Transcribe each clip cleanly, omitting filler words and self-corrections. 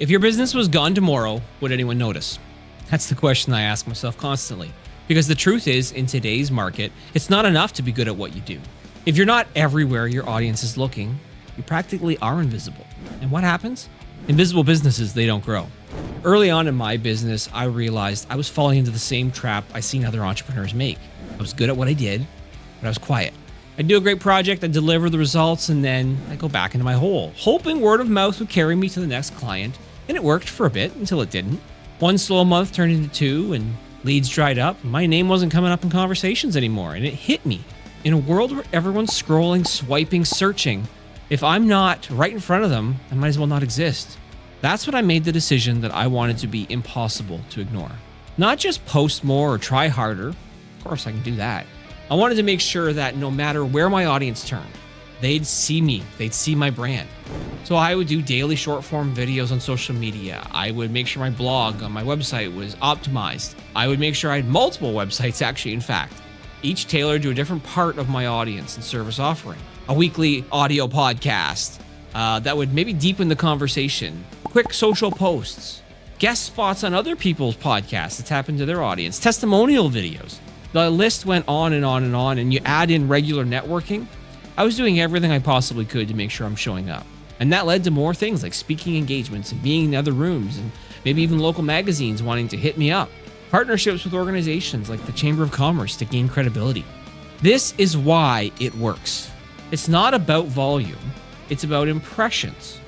If your business was gone tomorrow, would anyone notice? That's the question I ask myself constantly. Because the truth is, in today's market, it's not enough to be good at what you do. If you're not everywhere your audience is looking, you practically are invisible. And what happens? Invisible businesses, they don't grow. Early on in my business, I realized I was falling into the same trap I seen other entrepreneurs make. I was good at what I did, but I was quiet. I'd do a great project, I'd deliver the results, and then I'd go back into my hole, hoping word of mouth would carry me to the next client. And it worked for a bit until it didn't. One slow month turned into two, and leads dried up. My name wasn't coming up in conversations anymore, and it hit me. In a world where everyone's scrolling, swiping, searching, if I'm not right in front of them, I might as well not exist. That's when I made the decision that I wanted to be impossible to ignore. Not just post more or try harder. Of course, I can do that. I wanted to make sure that no matter where my audience turned, they'd see me, they'd see my brand. So I would do daily short form videos on social media. I would make sure my blog on my website was optimized. I would make sure I had multiple websites, actually, in fact, each tailored to a different part of my audience and service offering. A weekly audio podcast that would maybe deepen the conversation, quick social posts, guest spots on other people's podcasts to tap into their audience, testimonial videos. The list went on and on and on, and you add in regular networking. I was doing everything I possibly could to make sure I'm showing up. And that led to more things like speaking engagements and being in other rooms, and maybe even local magazines wanting to hit me up. Partnerships with organizations like the Chamber of Commerce to gain credibility. This is why it works. It's not about volume, it's about impressions.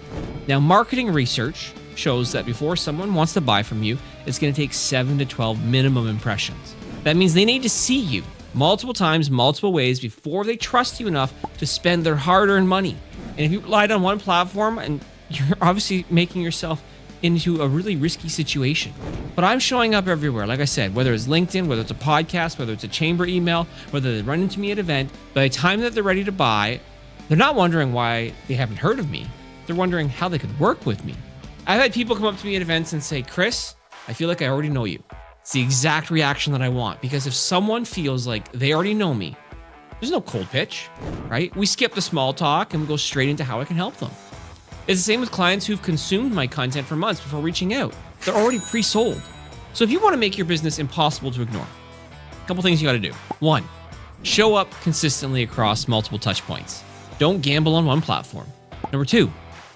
Now, marketing research shows that before someone wants to buy from you, it's going to take 7 to 12 minimum impressions. That means they need to see you multiple times, multiple ways before they trust you enough to spend their hard-earned money. And if you relied on one platform, and you're obviously making yourself into a really risky situation. But I'm showing up everywhere, like I said, whether it's LinkedIn, whether it's a podcast, whether it's a chamber email, whether they run into me at an event. By the time that they're ready to buy, they're not wondering why they haven't heard of me. They're wondering how they could work with me. I've had people come up to me at events and say, Chris, I feel like I already know you. It's the exact reaction that I want, because if someone feels like they already know me, there's no cold pitch, right? We skip the small talk and we go straight into how I can help them. It's the same with clients who've consumed my content for months before reaching out. They're already pre-sold. So if you want to make your business impossible to ignore, a couple things you got to do. 1, show up consistently across multiple touch points. Don't gamble on one platform. Number 2,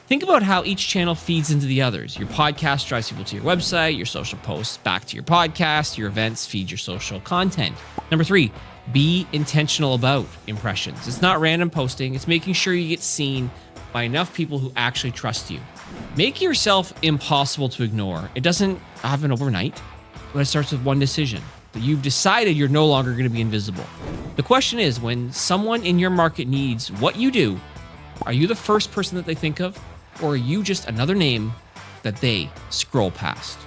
think about how each channel feeds into the others. Your podcast drives people to your website, your social posts back to your podcast, your events feed your social content. Number 3, be intentional about impressions. It's not random posting. It's making sure you get seen by enough people who actually trust you. Make yourself impossible to ignore. It doesn't happen overnight, but it starts with one decision. That you've decided you're no longer going to be invisible. The question is, when someone in your market needs what you do, are you the first person that they think of, or are you just another name that they scroll past?